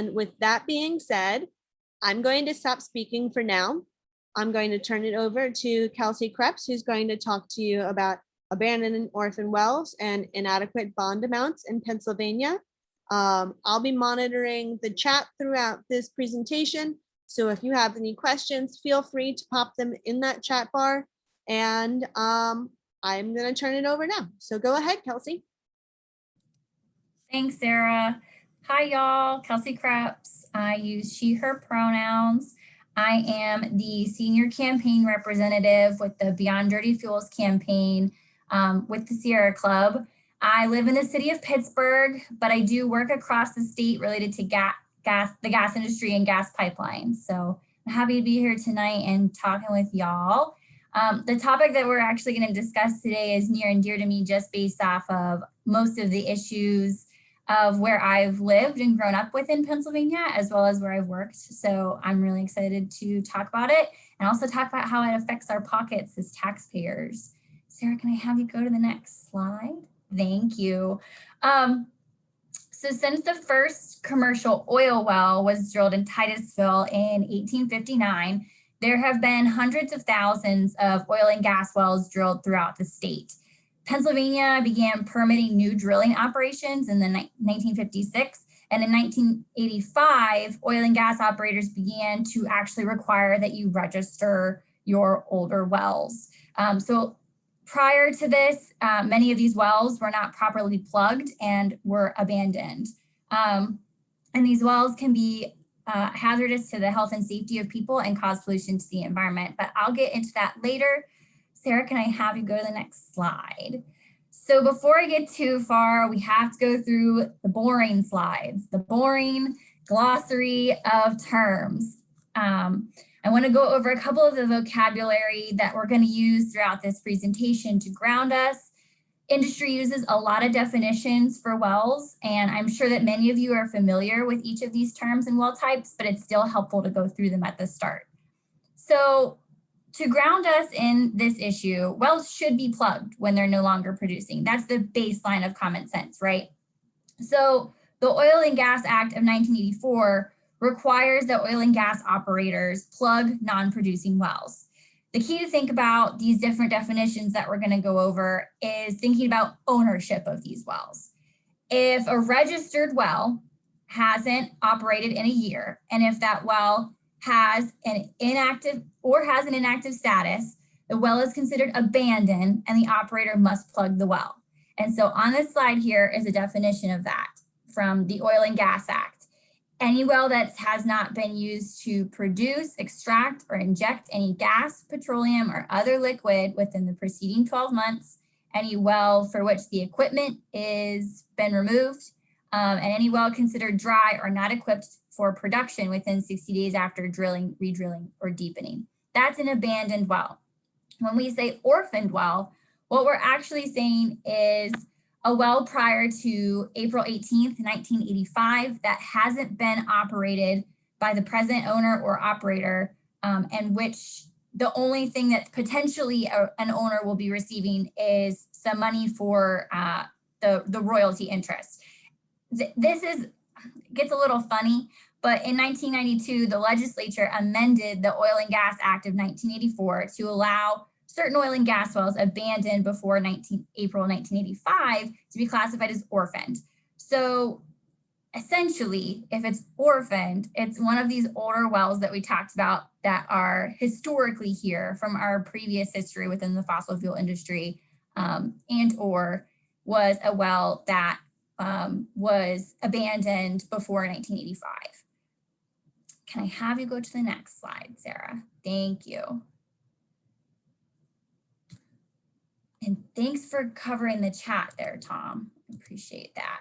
And with that being said, I'm going to stop speaking for now. I'm going to turn it over to Kelsey Krepps, who's going to talk to you about abandoned and orphan wells and inadequate bond amounts in Pennsylvania. I'll be monitoring the chat throughout this presentation. So if you have any questions, feel free to pop them in that chat bar. And I'm going to turn it over now. So go ahead, Kelsey. Thanks, Sarah. Hi, y'all. Kelsey Krepps. I use she, her pronouns. I am the senior campaign representative with the Beyond Dirty Fuels campaign with the Sierra Club. I live in the city of Pittsburgh, but I do work across the state related to the gas industry and gas pipelines. So I'm happy to be here tonight and talking with y'all. The topic that we're actually going to discuss today is near and dear to me just based off of most of the issues of where I've lived and grown up within Pennsylvania, as well as where I've worked. So I'm really excited to talk about it and also talk about how it affects our pockets as taxpayers. Sarah, can I have you go to the next slide? Thank you. So since the first commercial oil well was drilled in Titusville in 1859, there have been hundreds of thousands of oil and gas wells drilled throughout the state. Pennsylvania began permitting new drilling operations in 1956, and in 1985, oil and gas operators began to actually require that you register your older wells. So prior to this, many of these wells were not properly plugged and were abandoned. And these wells can be hazardous to the health and safety of people and cause pollution to the environment, but I'll get into that later. Sarah, can I have you go to the next slide? So before I get too far, we have to go through the boring slides, the boring glossary of terms. I want to go over a couple of the vocabulary that we're going to use throughout this presentation to ground us. Industry uses a lot of definitions for wells, and I'm sure that many of you are familiar with each of these terms and well types, but it's still helpful to go through them at the start. So to ground us in this issue, wells should be plugged when they're no longer producing. That's the baseline of common sense, right? So the Oil and Gas Act of 1984 requires that oil and gas operators plug non-producing wells. The key to think about these different definitions that we're going to go over is thinking about ownership of these wells. If a registered well hasn't operated in a year, and if that well has an inactive status, the well is considered abandoned and the operator must plug the well. And so on this slide here is a definition of that from the Oil and Gas Act. Any well that has not been used to produce, extract, or inject any gas, petroleum, or other liquid within the preceding 12 months, any well for which the equipment is been removed, and any well considered dry or not equipped for production within 60 days after drilling, redrilling, or deepening. That's an abandoned well. When we say orphaned well, what we're actually saying is a well prior to April 18th, 1985 that hasn't been operated by the present owner or operator, and which the only thing that potentially an owner will be receiving is some money for the royalty interest. This gets a little funny, but in 1992, the legislature amended the Oil and Gas Act of 1984 to allow certain oil and gas wells abandoned before April 1985 to be classified as orphaned. So essentially, if it's orphaned, it's one of these older wells that we talked about that are historically here from our previous history within the fossil fuel industry, and or was a well that was abandoned before 1985. Can I have you go to the next slide, Sarah? Thank you. And thanks for covering the chat there, Tom. Appreciate that.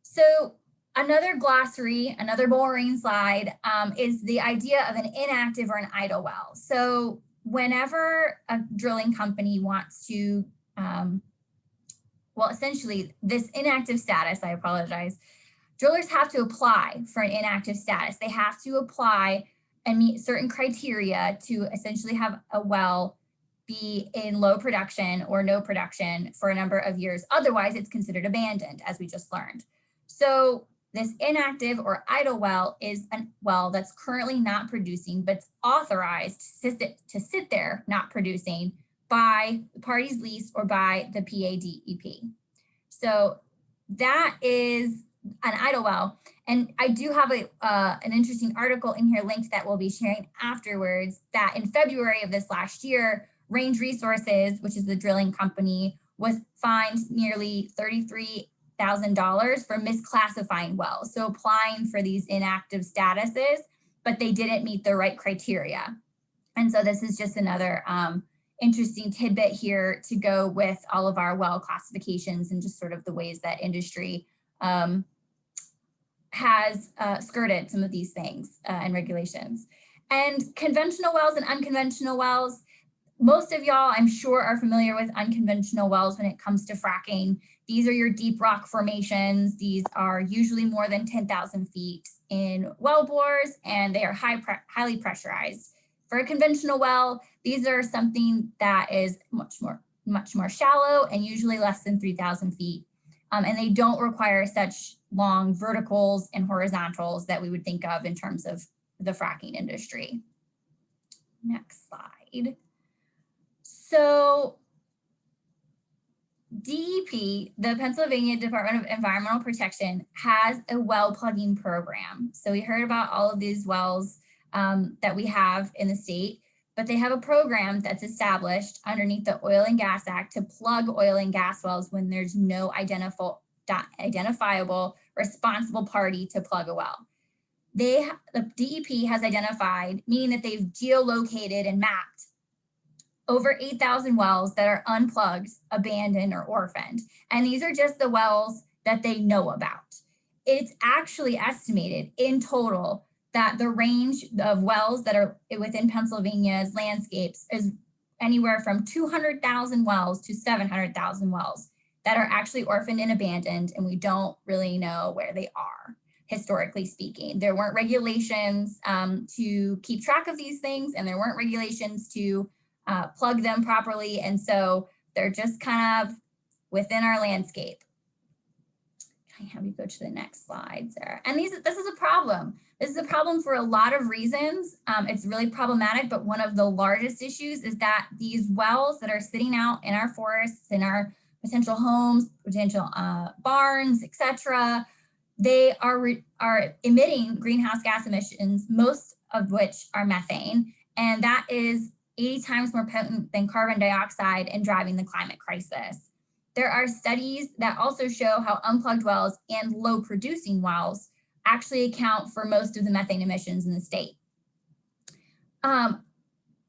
So another glossary, another boring slide is the idea of an inactive or an idle well. So whenever a drilling company wants to, well, essentially this inactive status, I apologize, drillers have to apply for an inactive status. They have to apply and meet certain criteria to essentially have a well be in low production or no production for a number of years. Otherwise, it's considered abandoned, as we just learned. So This inactive or idle well is a well that's currently not producing, but it's authorized to sit there not producing by the party's lease or by the PADEP. So that is an idle well. And I do have an interesting article in here linked that we'll be sharing afterwards, that in February of this last year, Range Resources, which is the drilling company, was fined nearly $33,000 for misclassifying wells. So applying for these inactive statuses, but they didn't meet the right criteria. And so this is just another interesting tidbit here to go with all of our well classifications and just sort of the ways that industry has skirted some of these things and regulations. And conventional wells and unconventional wells, most of y'all, I'm sure, are familiar with unconventional wells when it comes to fracking. These are your deep rock formations. These are usually more than 10,000 feet in well bores, and they are highly pressurized. For a conventional well, these are something that is much more shallow and usually less than 3,000 feet. And they don't require such long verticals and horizontals that we would think of in terms of the fracking industry. Next slide. So DEP, the Pennsylvania Department of Environmental Protection, has a well plugging program. So we heard about all of these wells that we have in the state, but they have a program that's established underneath the Oil and Gas Act to plug oil and gas wells when there's no identifiable responsible party to plug a well. The DEP has identified, meaning that they've geolocated and mapped over 8,000 wells that are unplugged, abandoned, or orphaned. And these are just the wells that they know about. It's actually estimated in total that the range of wells that are within Pennsylvania's landscapes is anywhere from 200,000 wells to 700,000 wells that are actually orphaned and abandoned, and we don't really know where they are, historically speaking. There weren't regulations to keep track of these things, and there weren't regulations to plug them properly, and so they're just kind of within our landscape. Can I have you go to the next slide, Sarah? And this is a problem. This is a problem for a lot of reasons. It's really problematic, but one of the largest issues is that these wells that are sitting out in our forests, in our potential homes, potential barns, etc., they are emitting greenhouse gas emissions, most of which are methane, and that is 80 times more potent than carbon dioxide in driving the climate crisis. There are studies that also show how unplugged wells and low producing wells actually account for most of the methane emissions in the state.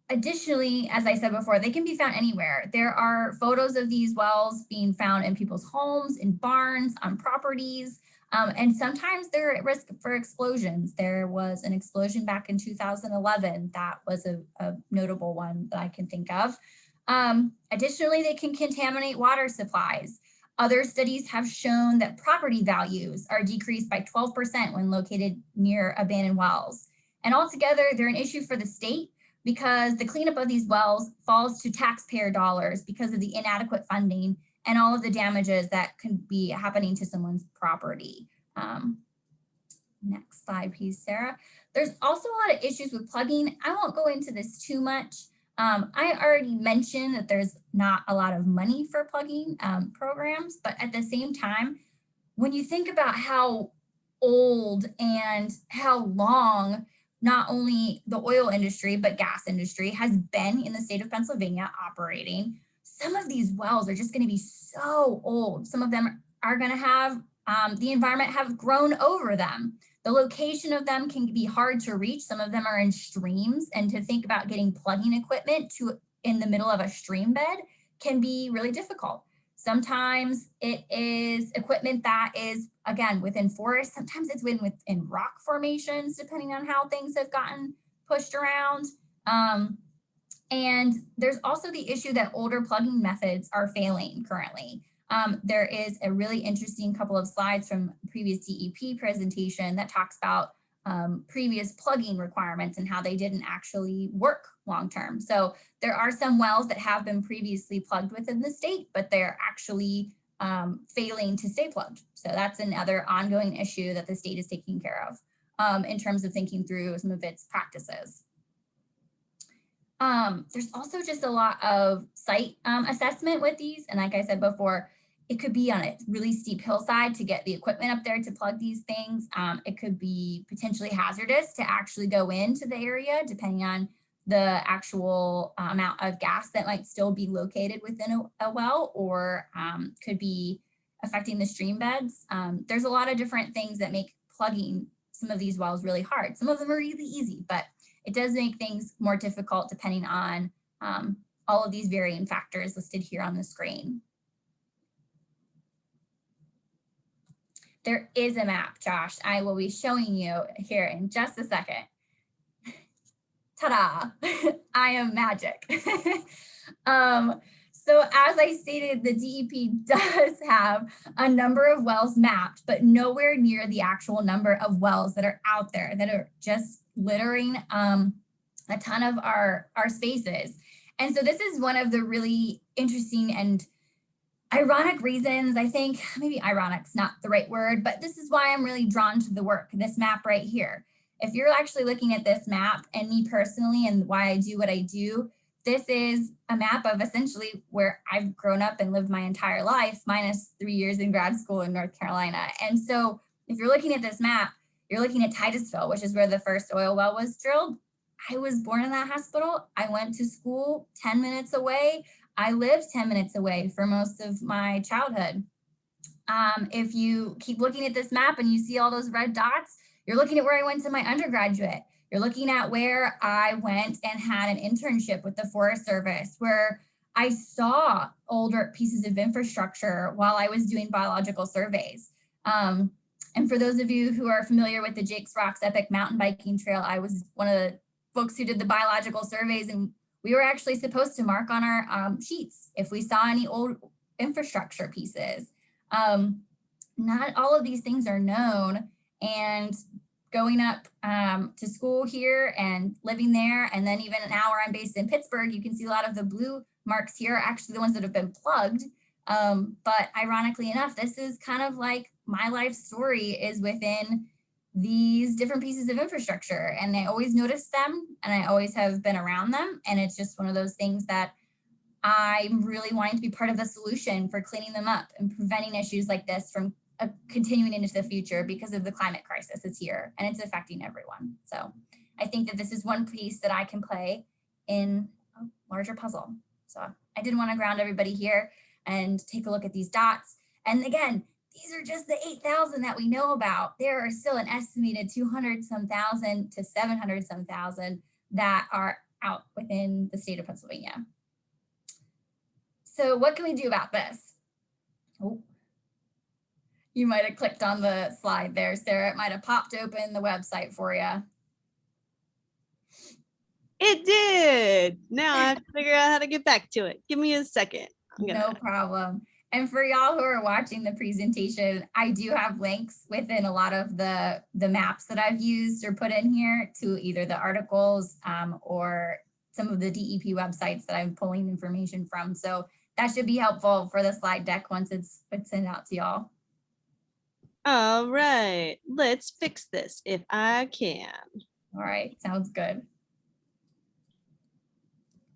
Additionally, as I said before, they can be found anywhere. There are photos of these wells being found in people's homes, in barns, on properties, and sometimes they're at risk for explosions. There was an explosion back in 2011 that was a notable one that I can think of. Additionally, they can contaminate water supplies. Other studies have shown that property values are decreased by 12% when located near abandoned wells. And altogether, they're an issue for the state because the cleanup of these wells falls to taxpayer dollars because of the inadequate funding and all of the damages that can be happening to someone's property. Next slide, please, Sarah. There's also a lot of issues with plugging. I won't go into this too much. I already mentioned that there's not a lot of money for plugging programs, but at the same time, when you think about how old and how long not only the oil industry, but gas industry has been in the state of Pennsylvania operating, some of these wells are just going to be so old. Some of them are going to have the environment have grown over them. The location of them can be hard to reach. Some of them are in streams, and to think about getting plugging equipment in the middle of a stream bed can be really difficult. Sometimes it is equipment that is, again, within forests. Sometimes it's within rock formations, depending on how things have gotten pushed around. And there's also the issue that older plugging methods are failing currently. There is a really interesting couple of slides from previous DEP presentation that talks about previous plugging requirements and how they didn't actually work long-term. So there are some wells that have been previously plugged within the state, but they're actually failing to stay plugged. So that's another ongoing issue that the state is taking care of in terms of thinking through some of its practices. There's also just a lot of site assessment with these. And like I said before, it could be on a really steep hillside to get the equipment up there to plug these things. It could be potentially hazardous to actually go into the area, depending on the actual amount of gas that might still be located within a well, or could be affecting the stream beds. There's a lot of different things that make plugging some of these wells really hard. Some of them are really easy, but it does make things more difficult depending on all of these varying factors listed here on the screen. There is a map, Josh. I will be showing you here in just a second. Ta-da, I am magic. So as I stated, the DEP does have a number of wells mapped, but nowhere near the actual number of wells that are out there that are just littering a ton of our spaces. And so this is one of the really interesting and ironic reasons, I think. Maybe ironic's not the right word, but this is why I'm really drawn to the work, this map right here. If you're actually looking at this map, and me personally, and why I do what I do, this is a map of essentially where I've grown up and lived my entire life, minus 3 years in grad school in North Carolina. And so if you're looking at this map, you're looking at Titusville, which is where the first oil well was drilled. I was born in that hospital. I went to school 10 minutes away. I lived 10 minutes away for most of my childhood. If you keep looking at this map and you see all those red dots, you're looking at where I went to my undergraduate. You're looking at where I went and had an internship with the Forest Service, where I saw older pieces of infrastructure while I was doing biological surveys. And for those of you who are familiar with the Jake's Rocks Epic Mountain Biking Trail, I was one of the folks who did the biological surveys, and we were actually supposed to mark on our sheets if we saw any old infrastructure pieces. Not all of these things are known, and going up to school here and living there, and then even now where I'm based in Pittsburgh, you can see a lot of the blue marks here are actually the ones that have been plugged. But ironically enough, this is kind of like my life story is within these different pieces of infrastructure, and I always notice them, and I always have been around them. And it's just one of those things that I'm really wanting to be part of the solution for cleaning them up and preventing issues like this from continuing into the future, because of the climate crisis is here and it's affecting everyone. So I think that this is one piece that I can play in a larger puzzle. So I did want to ground everybody here and take a look at these dots. And again, these are just the 8,000 that we know about. There are still an estimated 200-some thousand to 700-some thousand that are out within the state of Pennsylvania. So what can we do about this? Oh, you might have clicked on the slide there, Sarah. It might have popped open the website for you. It did. Now I have to figure out how to get back to it. Give me a second. No problem. And for y'all who are watching the presentation, I do have links within a lot of the maps that I've used or put in here to either the articles or some of the DEP websites that I'm pulling information from. So that should be helpful for the slide deck once it's sent out to y'all. All right, let's fix this if I can. All right, sounds good.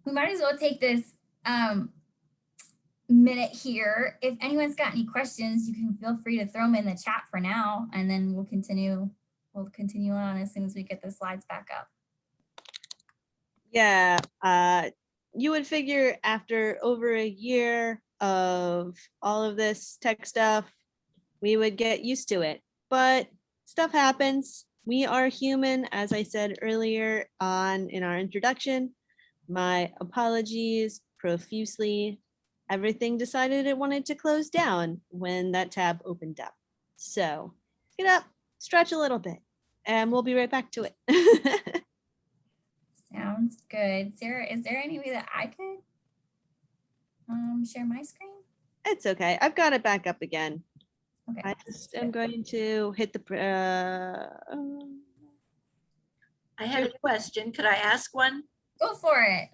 We might as well take this minute here. If anyone's got any questions, you can feel free to throw them in the chat for now, and then we'll continue on as soon as we get the slides back up. Yeah, you would figure after over a year of all of this tech stuff, we would get used to it, but stuff happens. We are human, as I said earlier in our introduction. My apologies profusely. Everything decided it wanted to close down when that tab opened up. So get up, stretch a little bit, and we'll be right back to it. Sounds good. Sarah, is there any way that I could share my screen? It's okay. I've got it back up again. Okay. I just am going to hit the. I have a question. Could I ask one? Go for it.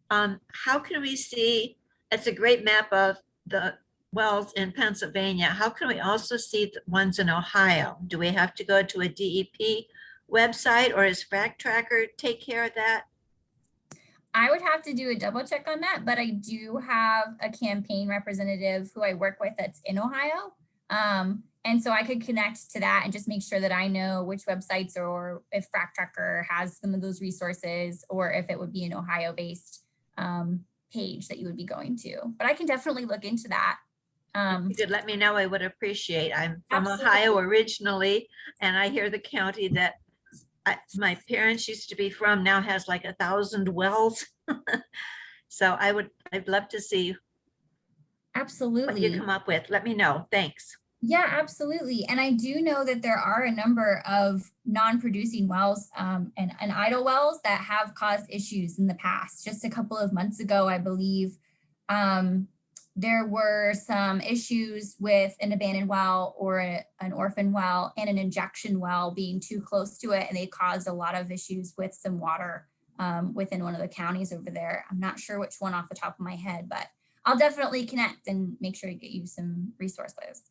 How can we see? It's a great map of the wells in Pennsylvania, how can we also see the ones in Ohio? Do we have to go to a DEP website, or is Fact Tracker take care of that? I would have to do a double check on that, but I do have a campaign representative who I work with that's in Ohio. And so I could connect to that and just make sure that I know which websites, or if Fact Tracker has some of those resources, or if it would be an Ohio-based page that you would be going to. But I can definitely look into that. If you could let me know, I would appreciate. I'm from Absolutely. Ohio originally, and I hear the county that my parents used to be from now has like 1,000 wells. So I'd love to see what you Absolutely. come up with. Let me know. Thanks. Yeah, absolutely. And I do know that there are a number of non-producing wells and idle wells that have caused issues in the past. Just a couple of months ago, I believe, there were some issues with an abandoned well or an orphan well and an injection well being too close to it. And they caused a lot of issues with some water within one of the counties over there. I'm not sure which one off the top of my head, but I'll definitely connect and make sure to get you some resources.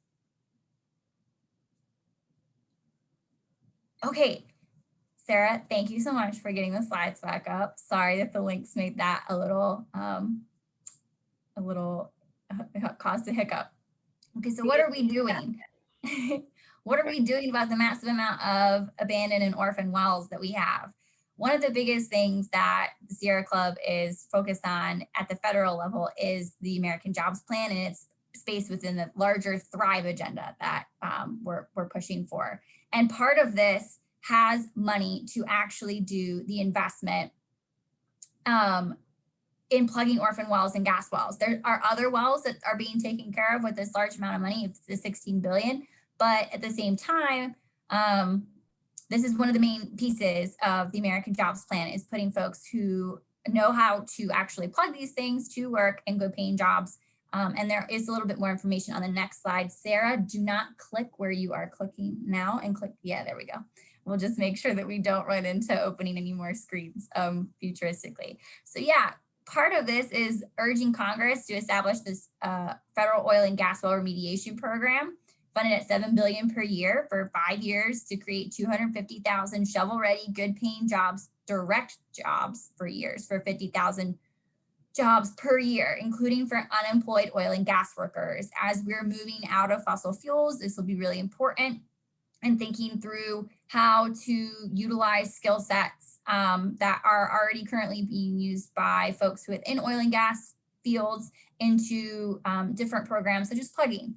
Okay, Sarah, thank you so much for getting the slides back up. Sorry that the links made that a little caused a hiccup. Okay, so what are we doing? What are we doing about the massive amount of abandoned and orphan wells that we have? One of the biggest things that the Sierra Club is focused on at the federal level is the American Jobs Plan and its space within the larger Thrive agenda that we're pushing for. And part of this has money to actually do the investment in plugging orphan wells and gas wells. There are other wells that are being taken care of with this large amount of money, it's the 16 billion. But at the same time, this is one of the main pieces of the American Jobs Plan, is putting folks who know how to actually plug these things to work and good paying jobs. And there is a little bit more information on the next slide. Sarah, do not click where you are clicking now and click. Yeah, there we go. We'll just make sure that we don't run into opening any more screens futuristically. So yeah, part of this is urging Congress to establish this federal oil and gas well remediation program funded at $7 billion per year for 5 years to create 250,000 shovel-ready, good-paying jobs, direct jobs for years for 50,000 jobs per year, including for unemployed oil and gas workers. As we're moving out of fossil fuels, this will be really important, and thinking through how to utilize skill sets that are already currently being used by folks within oil and gas fields into different programs, such as plugging.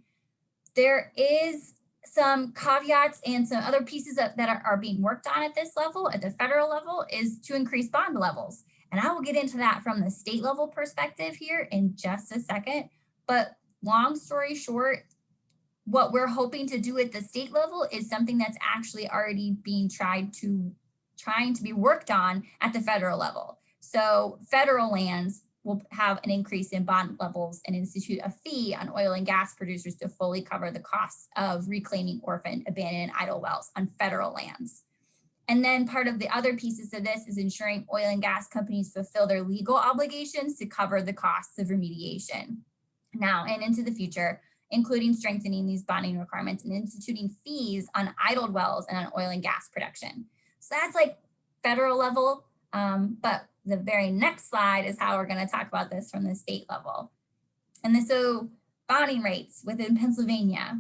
There is some caveats and some other pieces that are being worked on at this level, at the federal level, is to increase bond levels. And I will get into that from the state level perspective here in just a second. But long story short, what we're hoping to do at the state level is something that's actually already being trying to be worked on at the federal level. So federal lands will have an increase in bond levels and institute a fee on oil and gas producers to fully cover the costs of reclaiming orphaned, abandoned, and idle wells on federal lands. And then part of the other pieces of this is ensuring oil and gas companies fulfill their legal obligations to cover the costs of remediation now and into the future, including strengthening these bonding requirements and instituting fees on idled wells and on oil and gas production. So that's like federal level, but the very next slide is how we're going to talk about this from the state level. And so bonding rates within Pennsylvania.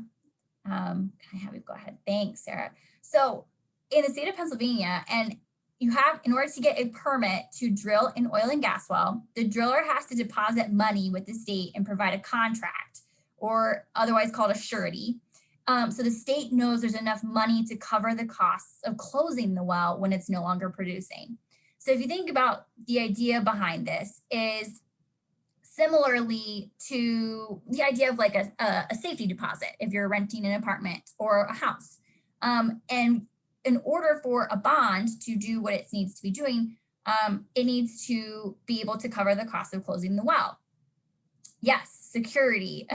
Can I have you go ahead? Thanks, Sarah. So in the state of Pennsylvania, and you have, in order to get a permit to drill an oil and gas well, the driller has to deposit money with the state and provide a contract, or otherwise called a surety. So the state knows there's enough money to cover the costs of closing the well when it's no longer producing. So if you think about the idea behind this is similarly to the idea of like a safety deposit if you're renting an apartment or a house. And in order for a bond to do what it needs to be doing, it needs to be able to cover the cost of closing the well. Yes, security,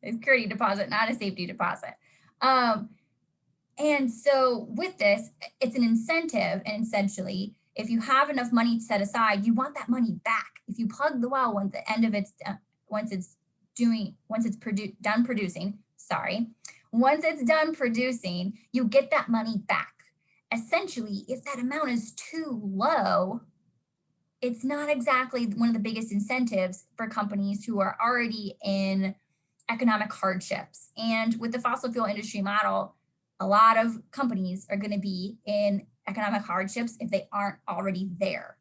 security deposit, not a safety deposit. And so with this, it's an incentive, and essentially, if you have enough money set aside, you want that money back. If you plug the well once the end of its once it's done producing, once it's done producing, you get that money back. Essentially, if that amount is too low, it's not exactly one of the biggest incentives for companies who are already in economic hardships. And with the fossil fuel industry model, a lot of companies are going to be in economic hardships if they aren't already there.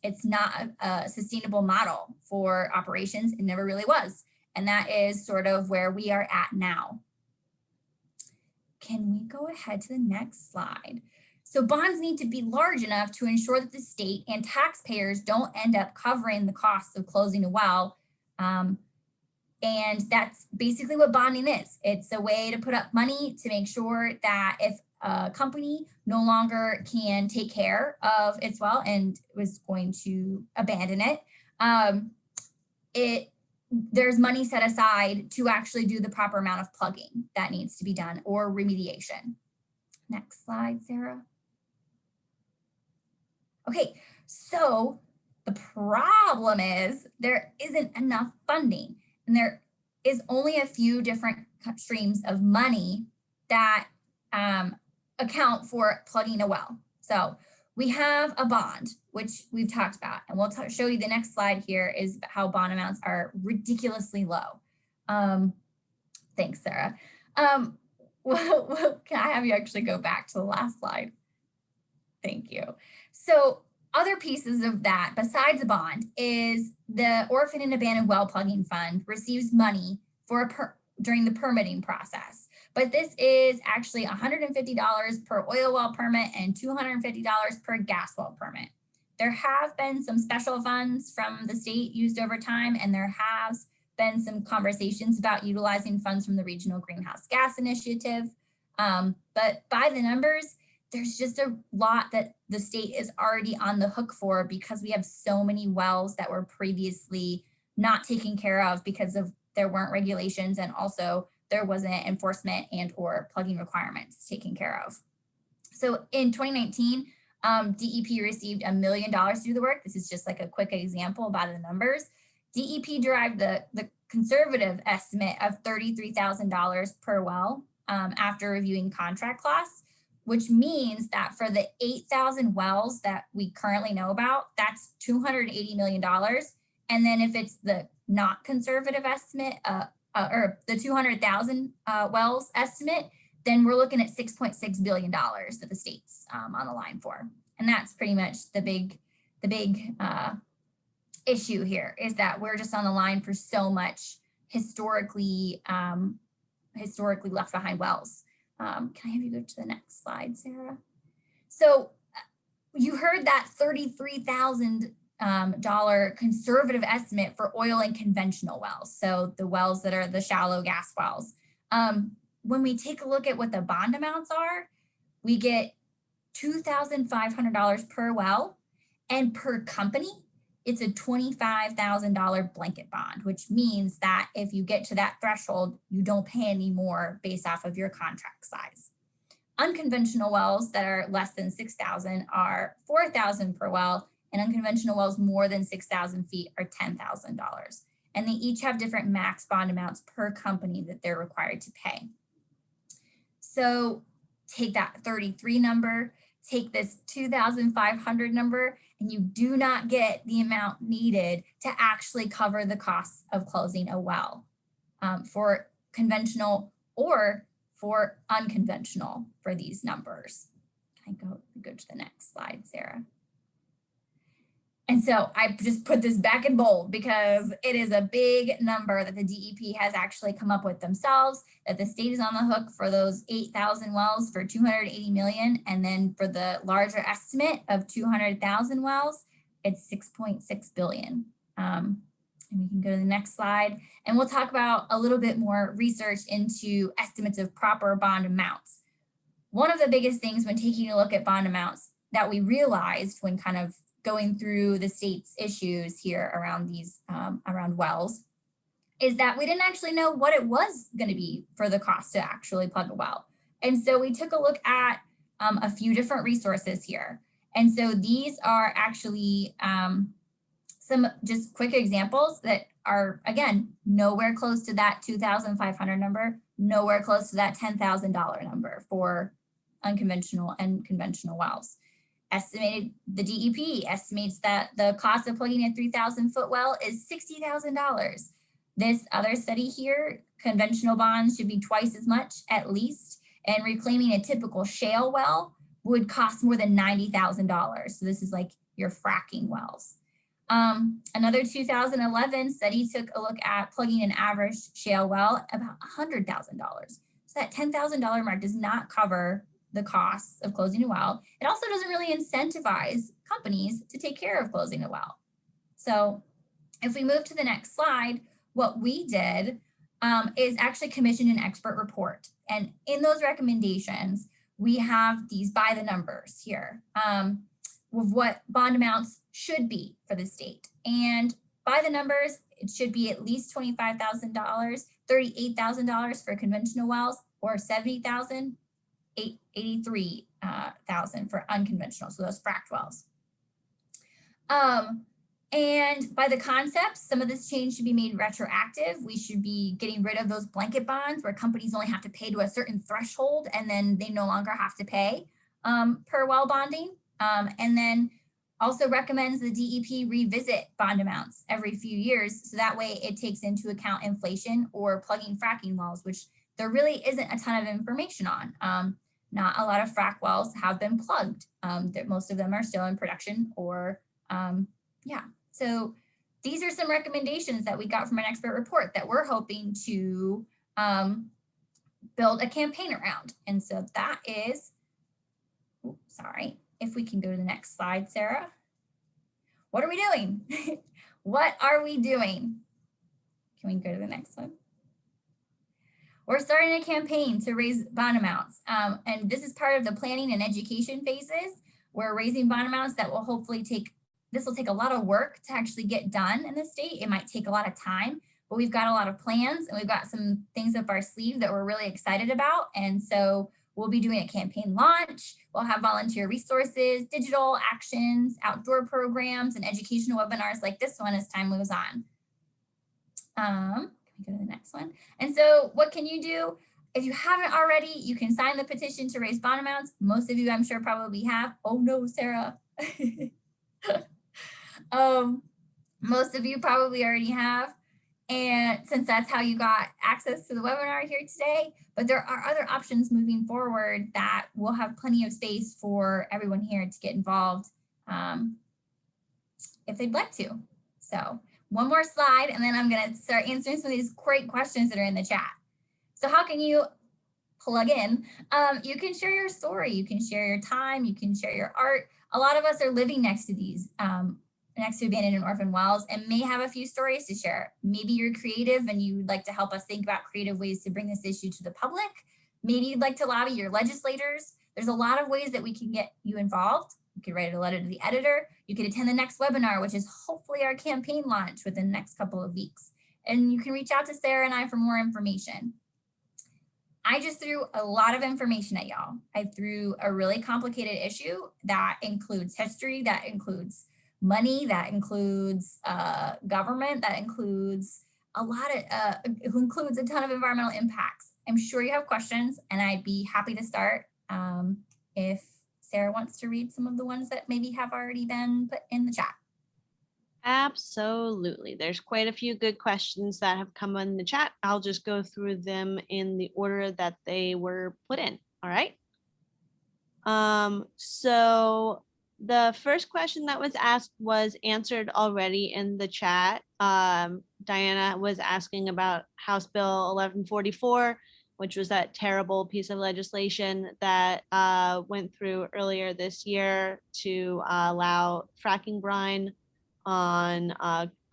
It's not a sustainable model for operations. It never really was. And that is sort of where we are at now. Can we go ahead to the next slide? So bonds need to be large enough to ensure that the state and taxpayers don't end up covering the costs of closing a well. And that's basically what bonding is. It's a way to put up money to make sure that if a company no longer can take care of its well and was going to abandon it, there's money set aside to actually do the proper amount of plugging that needs to be done or remediation. Next slide, Sarah. Okay, so the problem is there isn't enough funding, and there is only a few different streams of money that account for plugging a well. So we have a bond, which we've talked about, and we'll show you the next slide here is how bond amounts are ridiculously low. Thanks, Sarah. Well, can I have you actually go back to the last slide? Thank you. So other pieces of that besides a bond is the Orphan and Abandoned Well Plugging Fund receives money for during the permitting process. But this is actually $150 per oil well permit and $250 per gas well permit. There have been some special funds from the state used over time, and there has been some conversations about utilizing funds from the Regional Greenhouse Gas Initiative. But by the numbers, there's just a lot that the state is already on the hook for because we have so many wells that were previously not taken care of because there weren't regulations, and also there wasn't enforcement and or plugging requirements taken care of. So in 2019, DEP received $1 million to do the work. This is just like a quick example about the numbers. DEP derived the conservative estimate of $33,000 per well after reviewing contract costs, which means that for the 8,000 wells that we currently know about, that's $280 million. And then if it's the not conservative estimate, or the 200,000 wells estimate, then we're looking at $6.6 billion that the state's on the line for. And that's pretty much the big issue here, is that we're just on the line for so much historically left behind wells. Can I have you go to the next slide, Sarah? So you heard that $33,000 conservative estimate for oil and conventional wells. So the wells that are the shallow gas wells. When we take a look at what the bond amounts are, we get $2,500 per well, and per company, it's a $25,000 blanket bond, which means that if you get to that threshold, you don't pay any more based off of your contract size. Unconventional wells that are less than 6,000 are $4,000 per well, and unconventional wells more than 6,000 feet are $10,000. And they each have different max bond amounts per company that they're required to pay. So take that 33 number, take this 2,500 number, and you do not get the amount needed to actually cover the costs of closing a well for conventional or for unconventional for these numbers. Can I go to the next slide, Sarah? And so I just put this back in bold because it is a big number that the DEP has actually come up with themselves, that the state is on the hook for those 8,000 wells for $280 million. And then for the larger estimate of 200,000 wells, it's $6.6 billion. And we can go to the next slide. And we'll talk about a little bit more research into estimates of proper bond amounts. One of the biggest things when taking a look at bond amounts that we realized when kind of going through the state's issues here around these around wells is that we didn't actually know what it was going to be for the cost to actually plug a well. And so we took a look at a few different resources here. And so these are actually some some just quick examples that are, again, nowhere close to that 2,500 number, nowhere close to that $10,000 number for unconventional and conventional wells. Estimated, the DEP estimates that the cost of plugging a 3,000-foot well is $60,000. This other study here, conventional bonds should be twice as much at least, and reclaiming a typical shale well would cost more than $90,000. So this is like your fracking wells. Another 2011 study took a look at plugging an average shale well about $100,000. So that $10,000 mark does not cover the costs of closing a well. It also doesn't really incentivize companies to take care of closing a well. So if we move to the next slide, what we did is actually commission an expert report. And in those recommendations, we have these by the numbers here of what bond amounts should be for the state. And by the numbers, it should be at least $25,000, $38,000 for conventional wells, or $70,000, $83,000 for unconventional, so those fracked wells. And by the concepts, some of this change should be made retroactive. We should be getting rid of those blanket bonds where companies only have to pay to a certain threshold and then they no longer have to pay per well bonding. And then also recommends the DEP revisit bond amounts every few years. So that way it takes into account inflation or plugging fracking wells, which there really isn't a ton of information on. Not a lot of frack wells have been plugged. Most of them are still in production or yeah. So these are some recommendations that we got from an expert report that we're hoping to build a campaign around. And so that is, sorry, if we can go to the next slide, Sarah. What are we doing? What are we doing? Can we go to the next one? We're starting a campaign to raise bond amounts. And this is part of the planning and education phases. We're raising bond amounts that will hopefully this will take a lot of work to actually get done in the state. It might take a lot of time, but we've got a lot of plans and we've got some things up our sleeve that we're really excited about. And so we'll be doing a campaign launch. We'll have volunteer resources, digital actions, outdoor programs, and educational webinars like this one as time moves on. Can we go to the next one? And so what can you do? If you haven't already, you can sign the petition to raise bond amounts. Most of you, I'm sure, probably have. Oh no, Sarah. Most of you probably already have. And since that's how you got access to the webinar here today, but there are other options moving forward that will have plenty of space for everyone here to get involved if they'd like to. So one more slide, and then I'm going to start answering some of these great questions that are in the chat. So how can you plug in? You can share your story, you can share your time, you can share your art. A lot of us are living next to these next to abandoned and orphan wells and may have a few stories to share. Maybe you're creative and you'd like to help us think about creative ways to bring this issue to the public. Maybe you'd like to lobby your legislators. There's a lot of ways that we can get you involved. You could write a letter to the editor. You could attend the next webinar, which is hopefully our campaign launch within the next couple of weeks. And you can reach out to Sarah and I for more information. I just threw a lot of information at y'all. I threw a really complicated issue that includes history, that includes money, that includes government, that includes a lot of, includes a ton of environmental impacts. I'm sure you have questions and I'd be happy to start if Sarah wants to read some of the ones that maybe have already been put in the chat. Absolutely. There's quite a few good questions that have come in the chat. I'll just go through them in the order that they were put in. All right. So the first question that was asked was answered already in the chat. Diana was asking about House Bill 1144, which was that terrible piece of legislation that went through earlier this year to allow fracking brine on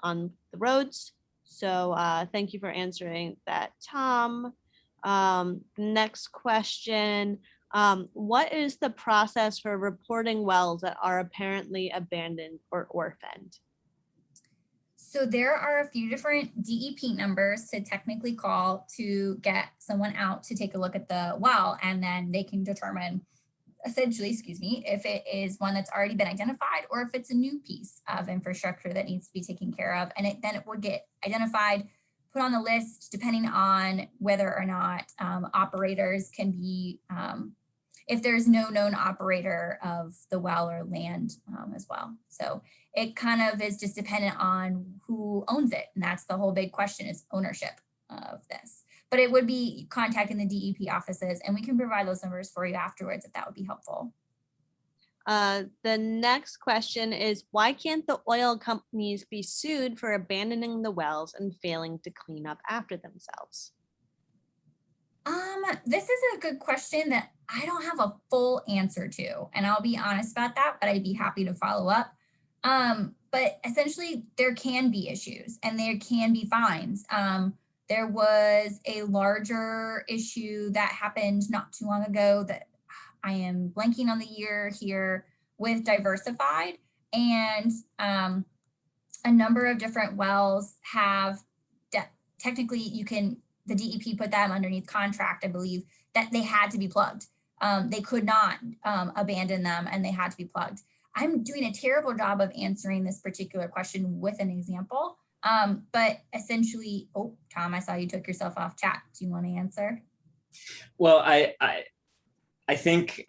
the roads. So thank you for answering that, Tom. Next question. What is the process for reporting wells that are apparently abandoned or orphaned? So there are a few different DEP numbers to technically call to get someone out to take a look at the well, and then they can determine essentially, excuse me, if it is one that's already been identified or if it's a new piece of infrastructure that needs to be taken care of. And then it would get identified, put on the list, depending on whether or not operators can be, if there's no known operator of the well or land as well. So it kind of is just dependent on who owns it. And that's the whole big question, is ownership of this. But it would be contacting the DEP offices, and we can provide those numbers for you afterwards if that would be helpful. The next question is, why can't the oil companies be sued for abandoning the wells and failing to clean up after themselves? This is a good question that I don't have a full answer to, and I'll be honest about that, but I'd be happy to follow up. But essentially, there can be issues and there can be fines. There was a larger issue that happened not too long ago that I am blanking on the year here with Diversified, and a number of different wells have technically the DEP put them underneath contract, I believe, that they had to be plugged. They could not abandon them and they had to be plugged. I'm doing a terrible job of answering this particular question with an example. But essentially, oh, Tom, I saw you took yourself off chat. Do you want to answer? Well, I think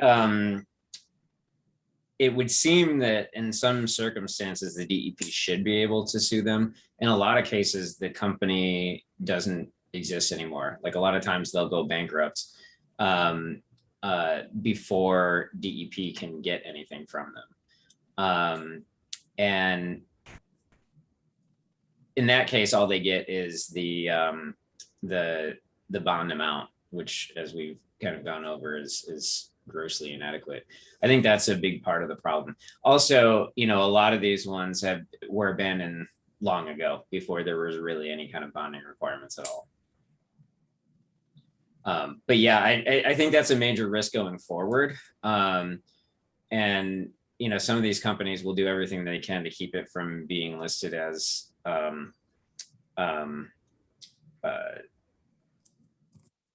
it would seem that in some circumstances, the DEP should be able to sue them. In a lot of cases, the company doesn't exist anymore. Like a lot of times they'll go bankrupt before DEP can get anything from them. And in that case, all they get is the bond amount, which, as we've kind of gone over, is grossly inadequate. I think that's a big part of the problem. Also, a lot of these ones were abandoned long ago, before there was really any kind of bonding requirements at all. But yeah, I think that's a major risk going forward. And some of these companies will do everything they can to keep it from being listed as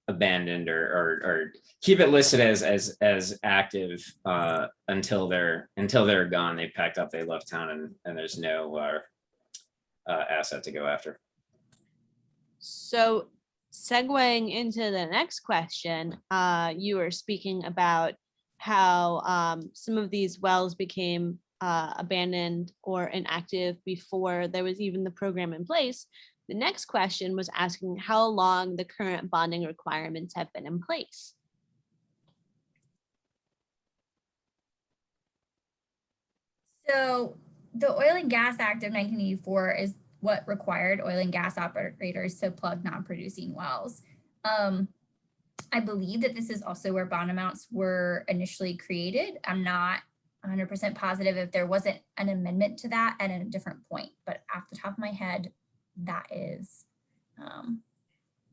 abandoned or keep it listed as active until they're gone. They packed up, they left town, and there's no asset to go after. So segueing into the next question, you were speaking about how some of these wells became abandoned or inactive before there was even the program in place. The next question was asking how long the current bonding requirements have been in place. So the Oil and Gas Act of 1984 is what required oil and gas operators to plug non-producing wells. I believe that this is also where bond amounts were initially created. I'm not 100% positive if there wasn't an amendment to that at a different point, but off the top of my head, that is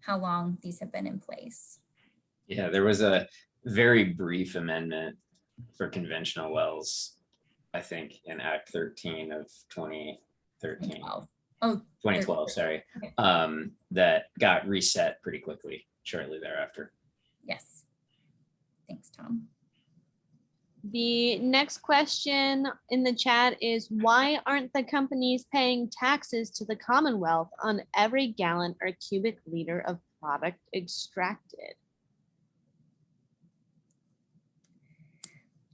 how long these have been in place. Yeah, there was a very brief amendment for conventional wells, I think, in Act 13 of 2013. 2012. Oh, 2012, sorry. Okay. That got reset pretty quickly shortly thereafter. Yes. Thanks, Tom. The next question in the chat is, why aren't the companies paying taxes to the Commonwealth on every gallon or cubic liter of product extracted?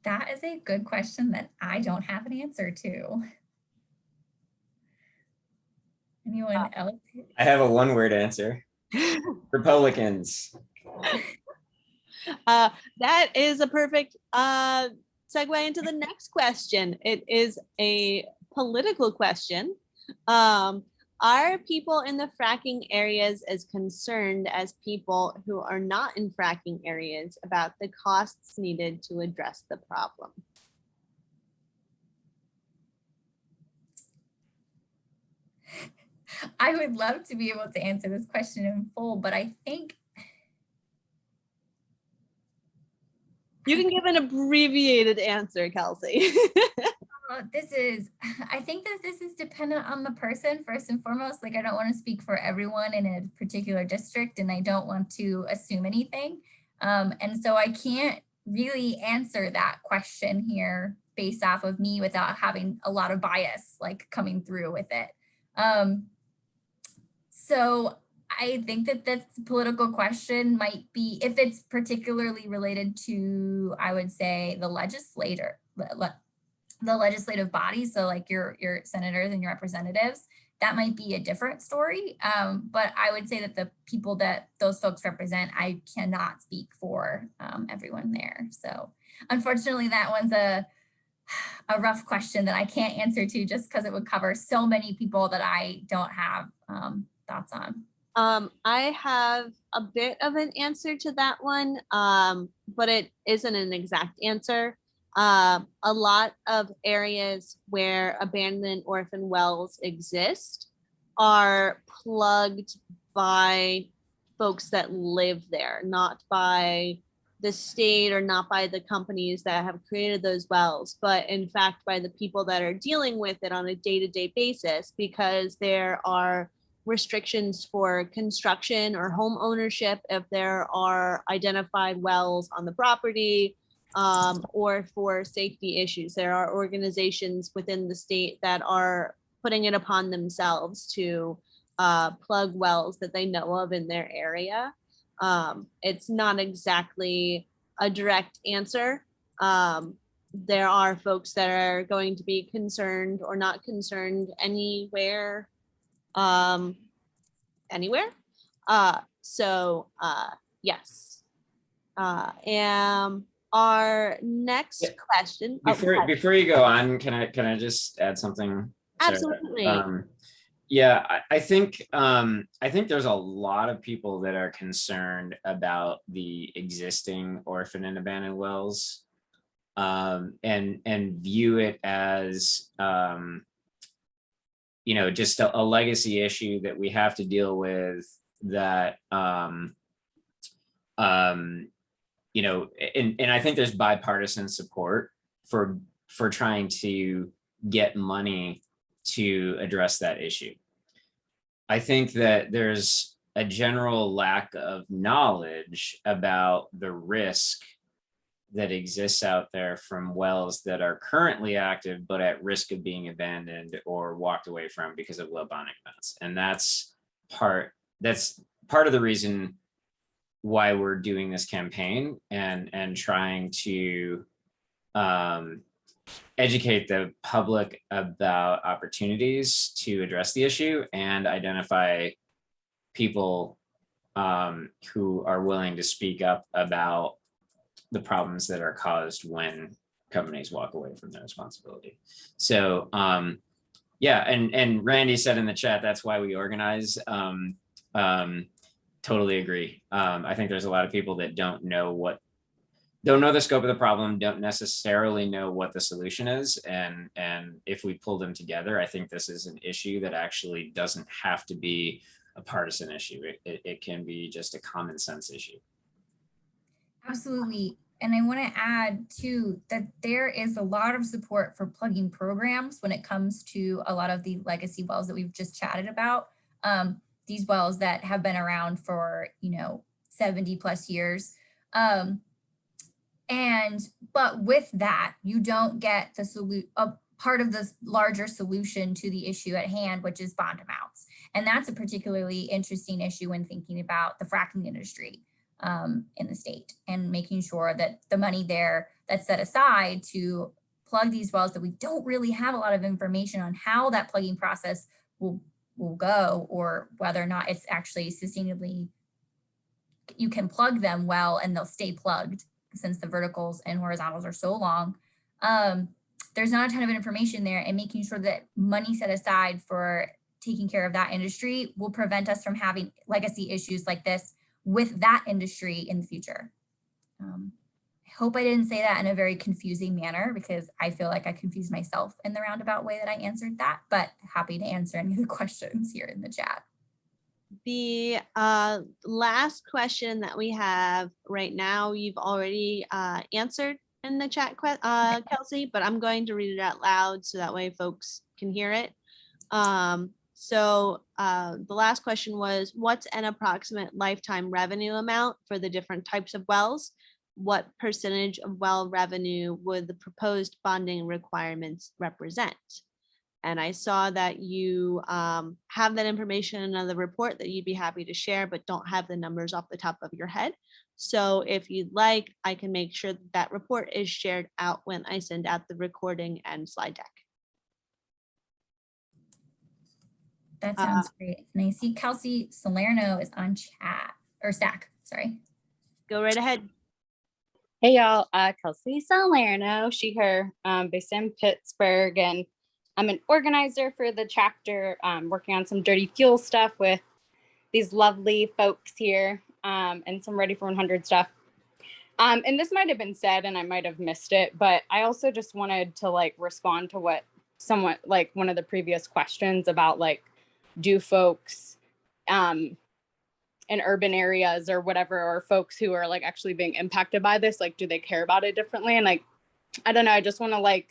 That is a good question that I don't have an answer to. Anyone else? I have a one-word answer. Republicans. That is a perfect segue into the next question. It is a political question. Are people in the fracking areas as concerned as people who are not in fracking areas about the costs needed to address the problem? I would love to be able to answer this question in full, but I think you can give an abbreviated answer, Kelsey. I think that this is dependent on the person first and foremost. Like, I don't want to speak for everyone in a particular district, and I don't want to assume anything. And so I can't really answer that question here based off of me without having a lot of bias like coming through with it. So I think that this political question might be, if it's particularly related to, I would say, the legislative body, so like your senators and your representatives, that might be a different story. But I would say that the people that those folks represent, I cannot speak for everyone there. So unfortunately, that one's a rough question that I can't answer to, just because it would cover so many people that I don't have thoughts on. I have a bit of an answer to that one, but it isn't an exact answer. A lot of areas where abandoned orphan wells exist are plugged by folks that live there, not by the state or not by the companies that have created those wells, but in fact by the people that are dealing with it on a day-to-day basis, because there are restrictions for construction or home ownership if there are identified wells on the property, or for safety issues. There are organizations within the state that are putting it upon themselves to plug wells that they know of in their area. It's not exactly a direct answer. There are folks that are going to be concerned or not concerned anywhere. Anywhere. Yes. Our next Yeah. question. Before you go on, can I just add something? Sarah? Absolutely. Yeah, I think there's a lot of people that are concerned about the existing orphan and abandoned wells, and view it as just a legacy issue that we have to deal with, that and I think there's bipartisan support for trying to get money to address that issue. I think that there's a general lack of knowledge about the risk that exists out there from wells that are currently active but at risk of being abandoned or walked away from because of low bonding amounts. And that's part of the reason why we're doing this campaign and trying to educate the public about opportunities to address the issue and identify people who are willing to speak up about the problems that are caused when companies walk away from their responsibility. So yeah, and Randy said in the chat, that's why we organize. Totally agree. I think there's a lot of people that don't know the scope of the problem, don't necessarily know what the solution is. And if we pull them together, I think this is an issue that actually doesn't have to be a partisan issue. It can be just a common sense issue. Absolutely. And I want to add too that there is a lot of support for plugging programs when it comes to a lot of the legacy wells that we've just chatted about. These wells that have been around for 70 plus years. But with that, you don't get a part of the larger solution to the issue at hand, which is bond amounts. And that's a particularly interesting issue when thinking about the fracking industry in the state, and making sure that the money there that's set aside to plug these wells, that we don't really have a lot of information on how that plugging process will go, or whether or not it's actually sustainably, you can plug them well and they'll stay plugged, since the verticals and horizontals are so long. There's not a ton of information there, and making sure that money set aside for taking care of that industry will prevent us from having legacy issues like this with that industry in the future. I hope I didn't say that in a very confusing manner, because I feel like I confused myself in the roundabout way that I answered that, but happy to answer any of the questions here in the chat. The last question that we have right now, you've already answered in the chat, Kelsey, but I'm going to read it out loud so that way folks can hear it. So the last question was, what's an approximate lifetime revenue amount for the different types of wells? what percentage of well revenue would the proposed bonding requirements represent? And I saw that you have that information in another report that you'd be happy to share, but don't have the numbers off the top of your head. So if you'd like, I can make sure that that report is shared out when I send out the recording and slide deck. That sounds great. And I see Kelsey Salerno is on chat or Stack, sorry. Go right ahead. Hey y'all, Kelsey Salerno, she, her, based in Pittsburgh, and I'm an organizer for the chapter, working on some dirty fuel stuff with these lovely folks here, and some Ready for 100 stuff. And this might have been said and I might have missed it, but I also just wanted to like respond to what somewhat like one of the previous questions about like, do folks in urban areas or whatever, or folks who are like actually being impacted by this, like, do they care about it differently? And like, I don't know, I just want to like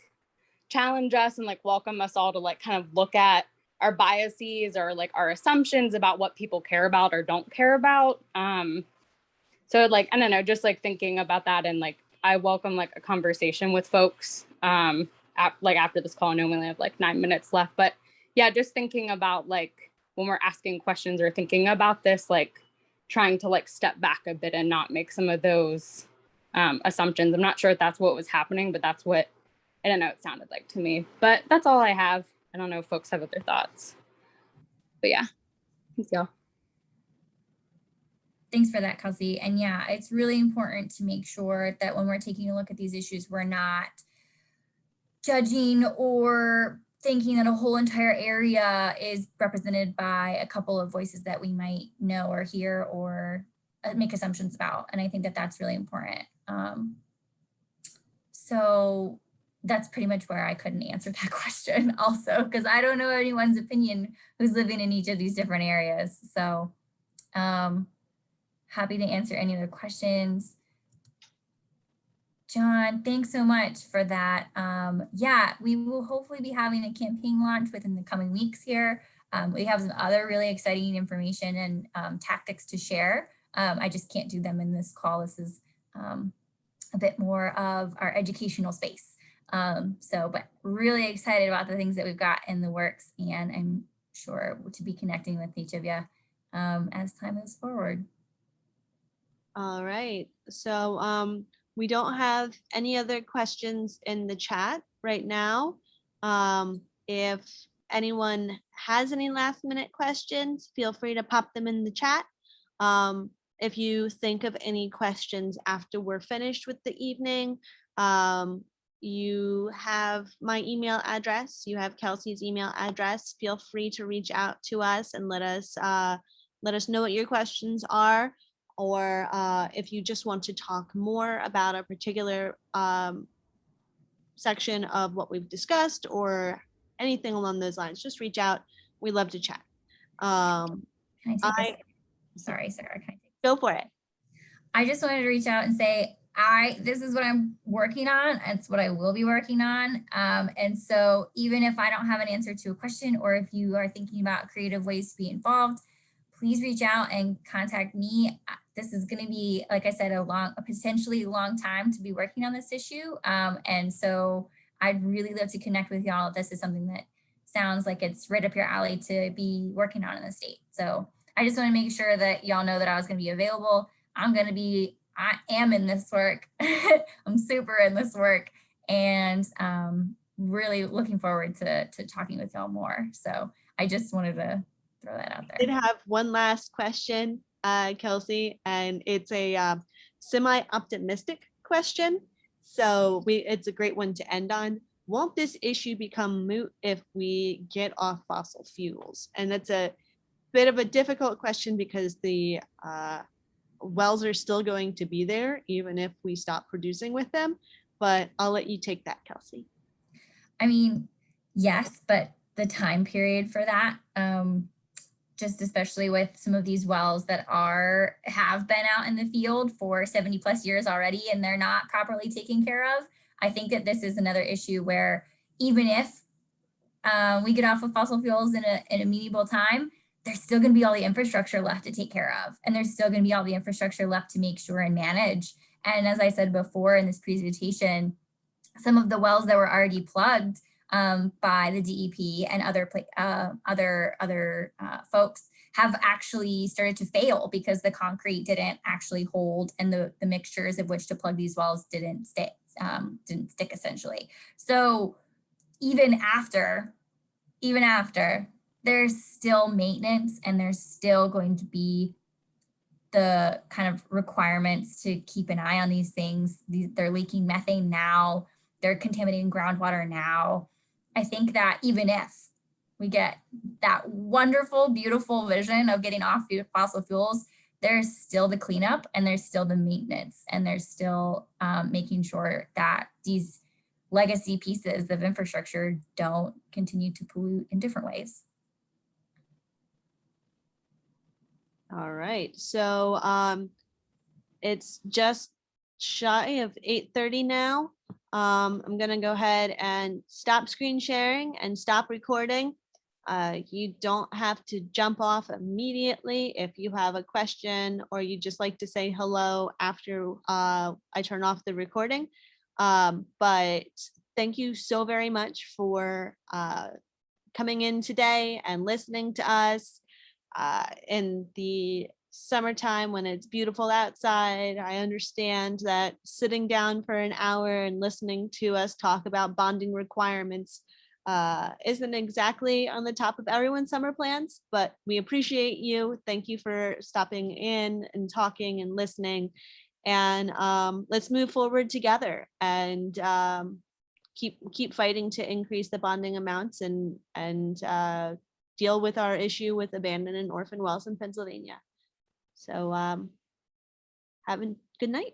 challenge us and like welcome us all to like kind of look at our biases or like our assumptions about what people care about or don't care about. So like, I don't know, just like thinking about that, and like I welcome like a conversation with folks like after this call. I know we only have like 9 minutes left, but yeah, just thinking about like when we're asking questions or thinking about this, like trying to like step back a bit and not make some of those assumptions. I'm not sure if that's what was happening, but that's what, I don't know, it sounded like to me. But that's all I have. I don't know if folks have other thoughts. But yeah, thanks y'all. Thanks for that, Kelsey. And yeah, it's really important to make sure that when we're taking a look at these issues, we're not judging or thinking that a whole entire area is represented by a couple of voices that we might know or hear or make assumptions about. And I think that that's really important. So that's pretty much where I couldn't answer that question also, because I don't know anyone's opinion who's living in each of these different areas. So happy to answer any other questions. John, thanks so much for that. Yeah, we will hopefully be having a campaign launch within the coming weeks here. We have some other really exciting information and tactics to share. I just can't do them in this call. This is a bit more of our educational space. But really excited about the things that we've got in the works, and I'm sure to be connecting with each of you as time moves forward. All right. So we don't have any other questions in the chat right now. If anyone has any last minute questions, feel free to pop them in the chat. If you think of any questions after we're finished with the evening, you have my email address, you have Kelsey's email address. Feel free to reach out to us and let us know what your questions are. Or if you just want to talk more about a particular section of what we've discussed or anything along those lines, just reach out. We love to chat. Can I take sorry, Sarah, can I take Go for it. I just wanted to reach out and say, this is what I'm working on. It's what I will be working on. And so even if I don't have an answer to a question, or if you are thinking about creative ways to be involved, please reach out and contact me. This is going to be, like I said, a potentially long time to be working on this issue. And so I'd really love to connect with y'all if this is something that sounds like it's right up your alley to be working on in the state. So I just want to make sure that y'all know that I was going to be available. I am in this work. I'm super in this work, and really looking forward to talking with y'all more. So I just wanted to throw that out there. I did have one last question, Kelsey, and it's a semi-optimistic question. So it's a great one to end on. Won't this issue become moot if we get off fossil fuels? And that's a bit of a difficult question because the wells are still going to be there even if we stop producing with them. But I'll let you take that, Kelsey. I mean, yes, but the time period for that, just especially with some of these wells that have been out in the field for 70 plus years already, and they're not properly taken care of. I think that this is another issue where even if we get off of fossil fuels in a meaningful time, there's still going to be all the infrastructure left to take care of. And there's still going to be all the infrastructure left to make sure and manage. And as I said before in this presentation, some of the wells that were already plugged by the DEP and other folks have actually started to fail because the concrete didn't actually hold and the mixtures of which to plug these wells didn't stick essentially. So even after, there's still maintenance and there's still going to be the kind of requirements to keep an eye on these things. They're leaking methane now, they're contaminating groundwater now. I think that even if we get that wonderful, beautiful vision of getting off fossil fuels, there's still the cleanup and there's still the maintenance and there's still making sure that these legacy pieces of infrastructure don't continue to pollute in different ways. All right, so it's just shy of 8:30 now. I'm gonna go ahead and stop screen sharing and stop recording. You don't have to jump off immediately if you have a question or you just like to say hello after I turn off the recording. But thank you so very much for coming in today and listening to us. In the summertime when it's beautiful outside, I understand that sitting down for an hour and listening to us talk about bonding requirements isn't exactly on the top of everyone's summer plans, but we appreciate you. Thank you for stopping in and talking and listening. And let's move forward together and keep fighting to increase the bonding amounts and deal with our issue with abandoned and orphan wells in Pennsylvania. So have a good night.